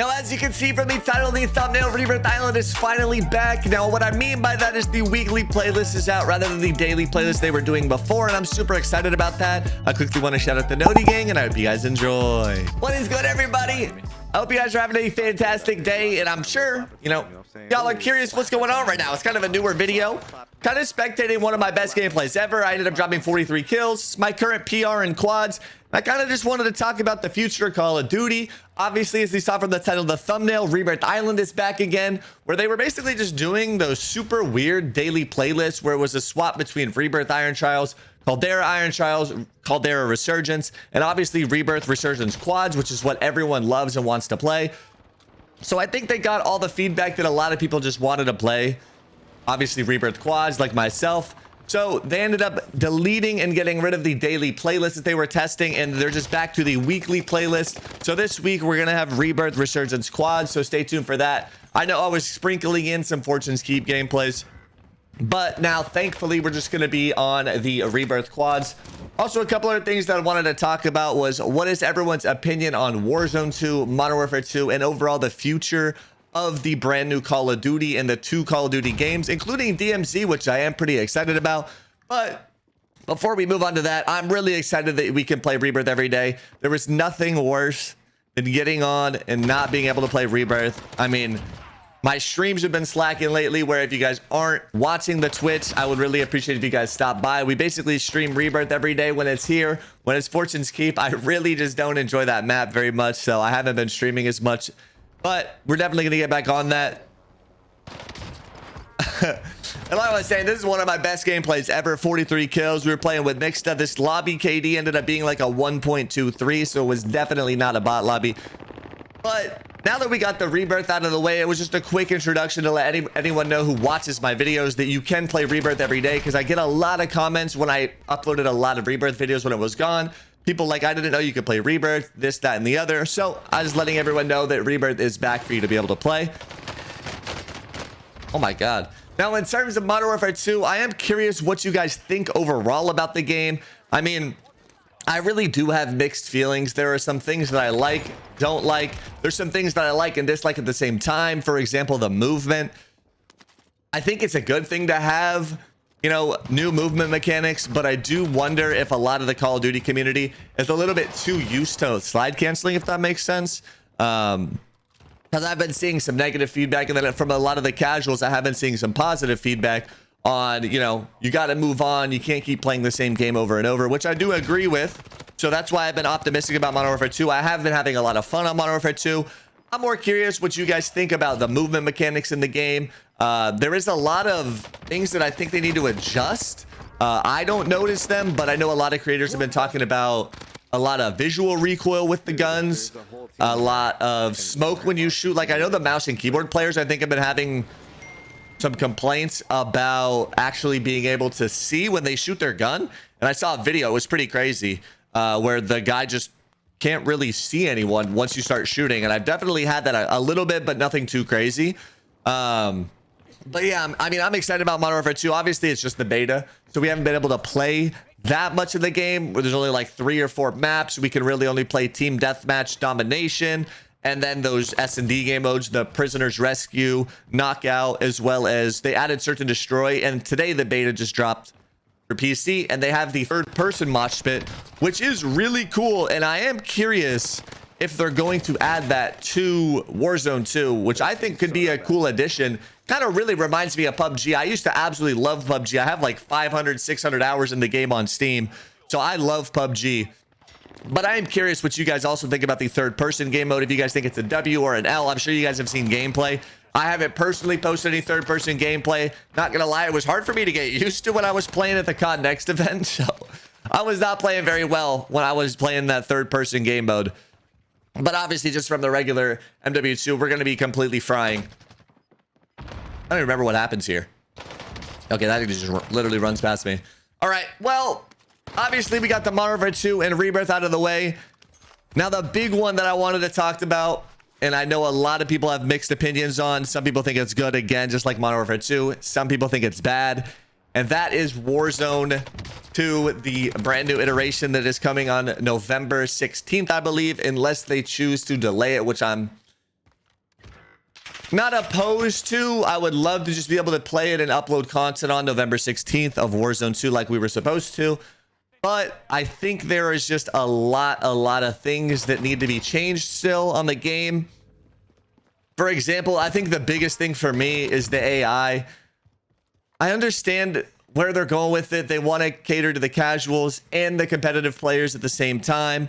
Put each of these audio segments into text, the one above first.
Now, as you can see from the title and the thumbnail, Rebirth Island is finally back. Now, what I mean by that is the weekly playlist is out rather than the daily playlist they were doing before, and I'm super excited about that. I quickly want to shout out the Noti Gang, and I hope you guys enjoy. What is good, everybody? I hope you guys are having a fantastic day, and I'm sure, y'all are curious what's going on right now. It's kind of a newer video. Kind of spectating one of my best gameplays ever. I ended up dropping 43 kills. My current PR in quads. I kind of just wanted to talk about the future of Call of Duty. Obviously, as you saw from the title of the thumbnail, Rebirth Island is back again, where they were basically just doing those super weird daily playlists where it was a swap between Rebirth Iron Trials, Caldera Iron Trials, Caldera Resurgence, and obviously Rebirth Resurgence Quads, which is what everyone loves and wants to play. So I think they got all the feedback that a lot of people just wanted to play. Obviously, Rebirth Quads, like myself. So they ended up deleting and getting rid of the daily playlist that they were testing, and they're just back to the weekly playlist. So this week we're gonna have Rebirth Resurgence Quads, so stay tuned for that. I know I was sprinkling in some Fortune's Keep gameplays, but now thankfully we're just gonna be on the Rebirth Quads. Also, a couple other things that I wanted to talk about was what is everyone's opinion on Warzone 2, Modern Warfare 2, and overall the future of the brand new Call of Duty and the 2 Call of Duty games, including DMZ, which I am pretty excited about. But before we move on to that, I'm really excited that we can play Rebirth every day. There is nothing worse than getting on and not being able to play Rebirth. I mean, my streams have been slacking lately, where if you guys aren't watching the Twitch, I would really appreciate if you guys stop by. We basically stream Rebirth every day when it's here. When it's Fortune's Keep, I really just don't enjoy that map very much, so I haven't been streaming as much. But we're definitely going to get back on that. And like I was saying, this is one of my best gameplays ever. 43 kills. We were playing with mixed up. This lobby KD ended up being like a 1.23, so it was definitely not a bot lobby. But now that we got the Rebirth out of the way, it was just a quick introduction to let anyone know who watches my videos that you can play Rebirth every day, because I get a lot of comments when I uploaded a lot of Rebirth videos when it was gone. People like, I didn't know you could play Rebirth, this, that, and the other. So I was letting everyone know that Rebirth is back for you to be able to play. Oh my God. Now, in terms of Modern Warfare 2, I am curious what you guys think overall about the game. I mean, I really do have mixed feelings. There are some things that I like, don't like. There's some things that I like and dislike at the same time. For example, the movement. I think it's a good thing to have, new movement mechanics, but I do wonder if a lot of the Call of Duty community is a little bit too used to slide canceling, if that makes sense. Because I've been seeing some negative feedback, and then from a lot of the casuals, I have been seeing some positive feedback on, you got to move on. You can't keep playing the same game over and over, which I do agree with. So that's why I've been optimistic about Modern Warfare 2. I have been having a lot of fun on Modern Warfare 2. I'm more curious what you guys think about the movement mechanics in the game. There is a lot of things that I think they need to adjust. I don't notice them, but I know a lot of creators have been talking about a lot of visual recoil with the guns, a lot of smoke when you shoot. Like, I know the mouse and keyboard players, I think, have been having some complaints about actually being able to see when they shoot their gun. And I saw a video, it was pretty crazy, where the guy just can't really see anyone once you start shooting. And I've definitely had that a little bit, but nothing too crazy. But yeah, I mean, I'm excited about Modern Warfare 2. Obviously, it's just the beta, so we haven't been able to play that much of the game, where there's only like 3 or 4 maps. We can really only play team deathmatch, domination, and then those S&D game modes, the prisoners rescue, knockout, as well as they added search and destroy. And today the beta just dropped for PC, and they have the third-person mosh pit, which is really cool. And I am curious if they're going to add that to Warzone 2, which I think could be a cool addition. Kind of really reminds me of PUBG. I used to absolutely love PUBG. I have like 500, 600 hours in the game on Steam, so I love PUBG. But I am curious what you guys also think about the third-person game mode. If you guys think it's a W or an L, I'm sure you guys have seen gameplay. I haven't personally posted any third-person gameplay. Not gonna lie, it was hard for me to get used to when I was playing at the COD Next event. So I was not playing very well when I was playing that third-person game mode. But obviously, just from the regular MW2, we're gonna be completely frying. I don't even remember what happens here. Okay, that just literally runs past me. All right, well, obviously we got the Modern Warfare 2 and Rebirth out of the way. Now the big one that I wanted to talk about, and I know a lot of people have mixed opinions on. Some people think it's good, again, just like Modern Warfare 2. Some people think it's bad. And that is Warzone 2, the brand new iteration that is coming on November 16th, I believe, unless they choose to delay it, which I'm Not opposed to. I would love to just be able to play it and upload content on November 16th of Warzone 2 like we were supposed to. But I think there is just a lot of things that need to be changed still on the game. For example, I think the biggest thing for me is the AI. I understand where they're going with it. They want to cater to the casuals and the competitive players at the same time.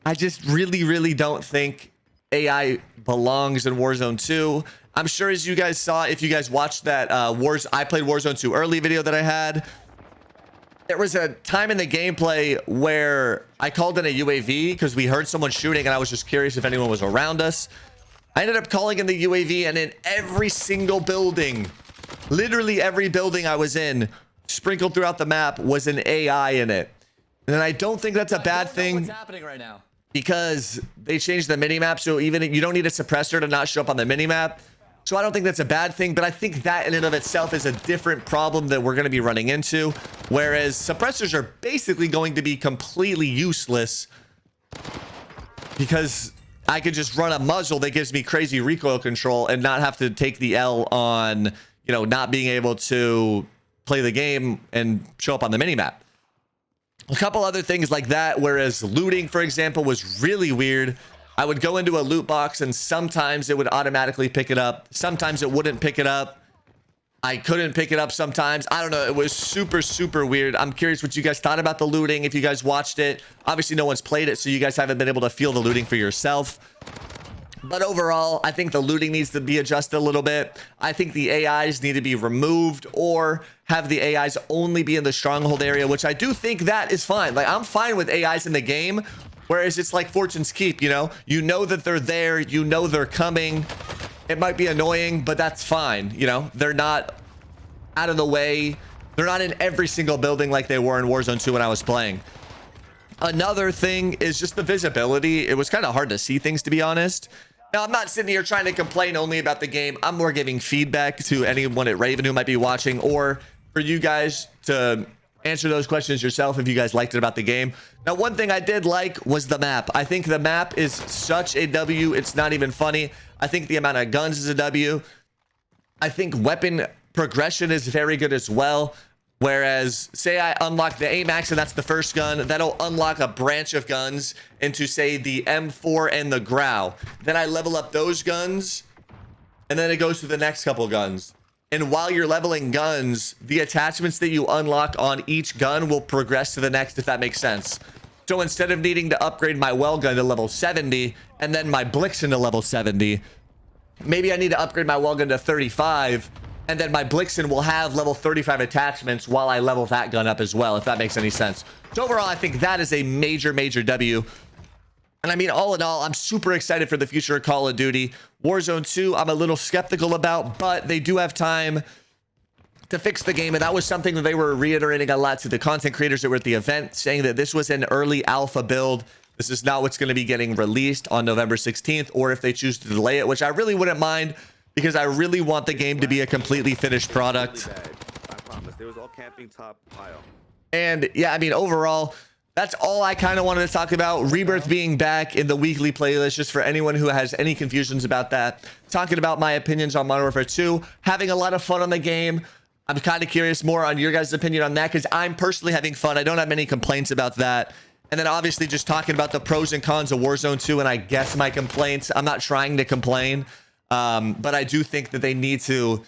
I just really don't think AI belongs in Warzone 2. I'm sure, as you guys saw, if you guys watched that I played Warzone 2 early video that I had, there was a time in the gameplay where I called in a UAV because we heard someone shooting and I was just curious if anyone was around us. I ended up calling in the UAV, and in every single building, literally every building I was in, sprinkled throughout the map, was an AI in it. And I don't think that's a bad thing. What's happening right now? Because they changed the minimap, so even you don't need a suppressor to not show up on the minimap. So I don't think that's a bad thing, but I think that in and of itself is a different problem that we're going to be running into. Whereas suppressors are basically going to be completely useless because I could just run a muzzle that gives me crazy recoil control and not have to take the L on, you know, not being able to play the game and show up on the minimap. A couple other things like that, whereas looting, for example, was really weird. I would go into a loot box and sometimes it would automatically pick it up. Sometimes it wouldn't pick it up. I couldn't pick it up sometimes. I don't know. It was super weird. I'm curious what you guys thought about the looting. If you guys watched it, obviously no one's played it, so you guys haven't been able to feel the looting for yourself. But overall, I think the looting needs to be adjusted a little bit. I think the AIs need to be removed or have the AIs only be in the stronghold area, which I do think that is fine. Like, I'm fine with AIs in the game, whereas it's like Fortune's Keep, you know that they're there, you know they're coming. It might be annoying, but that's fine. You know, they're not out of the way. They're not in every single building like they were in Warzone 2 when I was playing. Another thing is just the visibility. It was kind of hard to see things, to be honest. Now, I'm not sitting here trying to complain only about the game. I'm more giving feedback to anyone at Raven who might be watching, or for you guys to answer those questions yourself if you guys liked it about the game. Now, one thing I did like was the map. I think the map is such a W. It's not even funny. I think the amount of guns is a W. I think weapon progression is very good as well. Whereas, say I unlock the AMAX and that's the first gun, that'll unlock a branch of guns into, say, the M4 and the Grau. Then I level up those guns, and then it goes to the next couple guns. And while you're leveling guns, the attachments that you unlock on each gun will progress to the next, if that makes sense. So instead of needing to upgrade my well gun to level 70 and then my blixen to level 70, maybe I need to upgrade my well gun to 35, and then my blixen will have level 35 attachments while I level that gun up as well, if that makes any sense. So overall, I think that is a major W. And I mean, all in all, I'm super excited for the future of Call of Duty. Warzone 2, I'm a little skeptical about, but they do have time to fix the game. And that was something that they were reiterating a lot to the content creators that were at the event, saying that this was an early alpha build. This is not what's going to be getting released on November 16th, or if they choose to delay it, which I really wouldn't mind, because I really want the game to be a completely finished product. I promise. There was all camping top pile. And yeah, I mean, overall, that's all I kind of wanted to talk about. Rebirth being back in the weekly playlist, just for anyone who has any confusions about that. Talking about my opinions on Modern Warfare 2, having a lot of fun on the game. I'm kind of curious more on your guys' opinion on that, because I'm personally having fun. I don't have many complaints about that. And then obviously just talking about the pros and cons of Warzone 2, and I guess my complaints. I'm not trying to complain, but I do think that they need to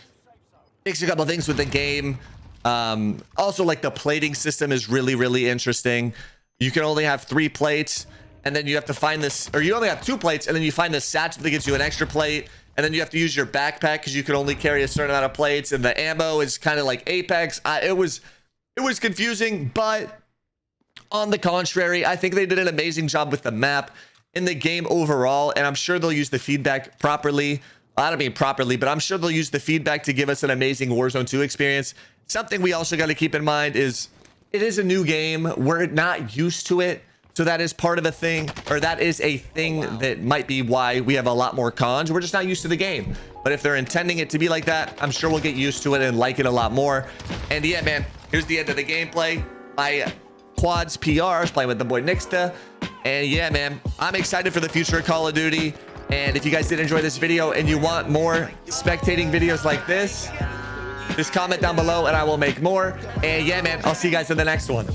fix a couple things with the game. Also, like, the plating system is really interesting. You can only have 3 plates, and then you have to find this, or you only have 2 plates, and then you find the satchel that gives you an extra plate, and then you have to use your backpack because you can only carry a certain amount of plates, and the ammo is kind of like Apex. It was confusing, but on the contrary, I think they did an amazing job with the map in the game overall, and I'm sure they'll use the feedback properly. I don't mean properly, but I'm sure they'll use the feedback to give us an amazing Warzone 2 experience. Something we also got to keep in mind is it is a new game. We're not used to it. So that is part of a thing, or that is a thing that might be why we have a lot more cons. We're just not used to the game. But if they're intending it to be like that, I'm sure we'll get used to it and like it a lot more. And yeah, man, here's the end of the gameplay. My quads PR, I was playing with the boy Nixta. And yeah, man, I'm excited for the future of Call of Duty. And if you guys did enjoy this video and you want more spectating videos like this, just comment down below and I will make more. And yeah, man, I'll see you guys in the next one.